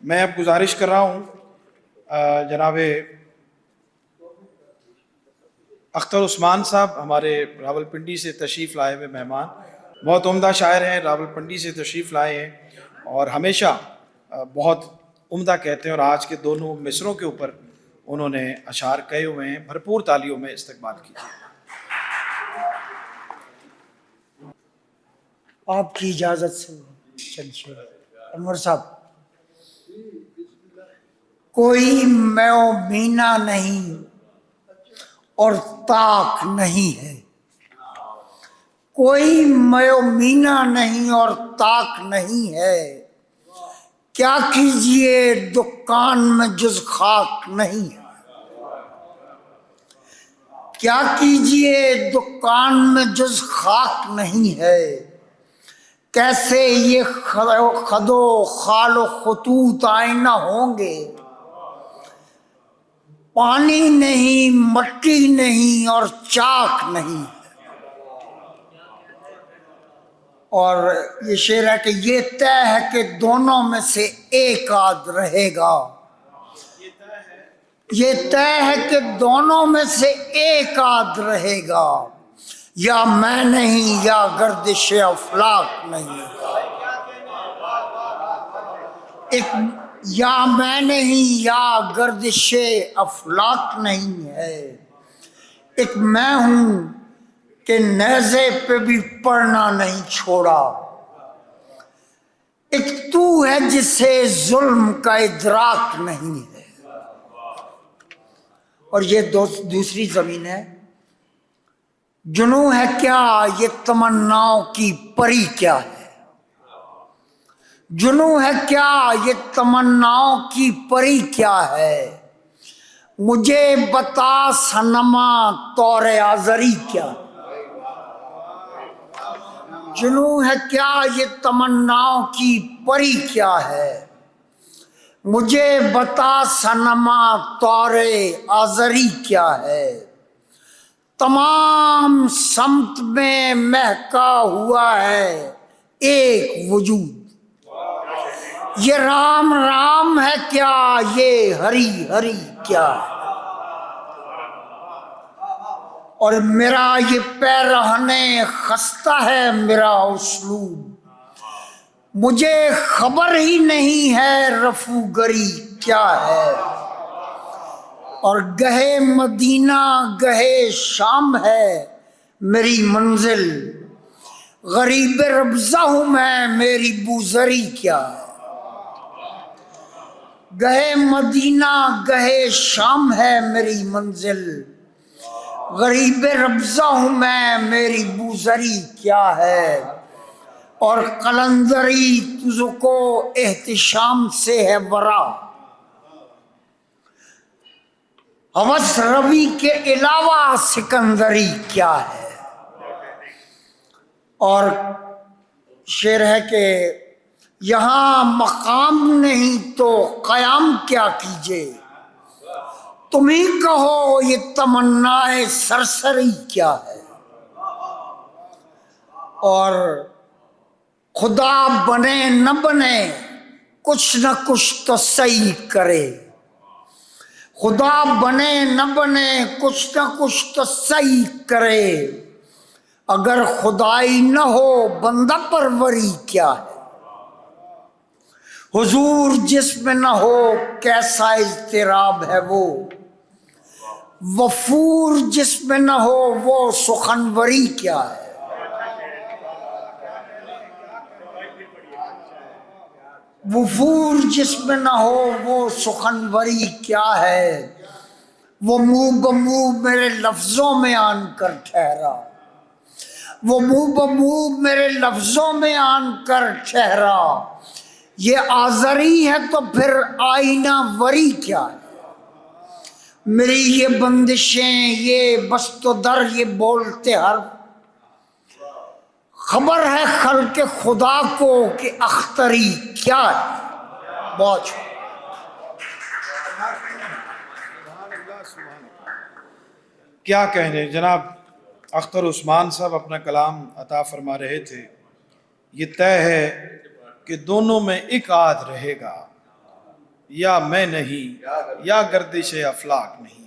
میں اب گزارش کر رہا ہوں جناب اختر عثمان صاحب ہمارے راولپنڈی سے تشریف لائے ہوئے مہمان، بہت عمدہ شاعر ہیں، راولپنڈی سے تشریف لائے ہیں اور ہمیشہ بہت عمدہ کہتے ہیں، اور آج کے دونوں مصروں کے اوپر انہوں نے اشعار کہے ہوئے ہیں۔ بھرپور تالیوں میں استقبال کیجیے۔ آپ کی اجازت سے چلیے انور صاحب۔ کوئی میو مینا نہیں اور طاق نہیں ہے، کوئی میو مینا نہیں اور طاق نہیں ہے، کیا کیجئے دکان میں جز خاک نہیں ہے، کیا کیجئے دکان میں جز خاک نہیں ہے، کیسے یہ خد و خال و خطوط آئینہ ہوں گے، پانی نہیں مٹی نہیں اور چاک نہیں۔ اور یہ شعر ہے کہ یہ طے ہے کہ دونوں میں سے ایک آدھ رہے گا، یہ طے ہے کہ دونوں میں سے ایک آدھ رہے گا، یا میں نہیں یا گردش افلاک نہیں، ایک یا میں نہیں یا گردش افلاک نہیں ہے، ایک میں ہوں کہ نیزے پہ بھی پڑھنا نہیں چھوڑا، ایک تو ہے جسے ظلم کا ادراک نہیں ہے۔ اور یہ دوسری زمین ہے، جنوں ہے کیا یہ تمناؤں کی پری کیا ہے، جنوں ہے کیا یہ تمناؤں کی پری کیا ہے، مجھے بتا صنما طور آزری کیا ہے، جنوں ہے کیا یہ تمناؤں کی پری کیا ہے، مجھے بتا صنما طور آزری کیا ہے، تمام سمت میں مہکا ہوا ہے ایک وجود، یہ رام رام ہے کیا یہ ہری ہری کیا ہے، اور میرا یہ پیرہنے خستہ ہے میرا اسلوب، مجھے خبر ہی نہیں ہے رفو گری کیا ہے، اور گہے مدینہ گہے شام ہے میری منزل، غریب ربضہ ہوں میں میری بوزری کیا ہے، گہے مدینہ گہے شام ہے میری منزل، غریب ربضہ ہوں میں میری بوزری کیا ہے، اور قلندری تجھ کو احتشام سے ہے ورا، ہوس روی کے علاوہ سکندری کیا ہے۔ اور شعر ہے کہ یہاں مقام نہیں تو قیام کیا کیجے، تم ہی کہو یہ تمنا سرسری کیا ہے، اور خدا بنے نہ بنے کچھ نہ کچھ تو صحیح کرے، خدا بنے نہ بنے کچھ نہ کچھ تو صحیح کرے، اگر خدائی نہ ہو بندہ پروری کیا ہے، حضور جس میں نہ ہو کیسا اضطراب ہے وہ، وفور جس میں نہ ہو وہ سخنوری کیا ہے، وفور جس میں نہ ہو وہ سخنوری کیا ہے، وہ منہ بمنہ میرے لفظوں میں آن کر ٹھہرا، وہ منہ بمنہ میرے لفظوں میں آن کر ٹھہرا، یہ آزری ہے تو پھر آئینہ وری کیا ہے، میری یہ بندشیں یہ بست و در یہ بولتے حرف، خبر ہے خلق خدا کو کہ اختری کیا ہے۔ بہت کیا کہنے، جناب اختر عثمان صاحب اپنا کلام عطا فرما رہے تھے، یہ طے ہے کہ دونوں میں ایک آدھ رہے گا، یا میں نہیں یا گردش افلاک نہیں.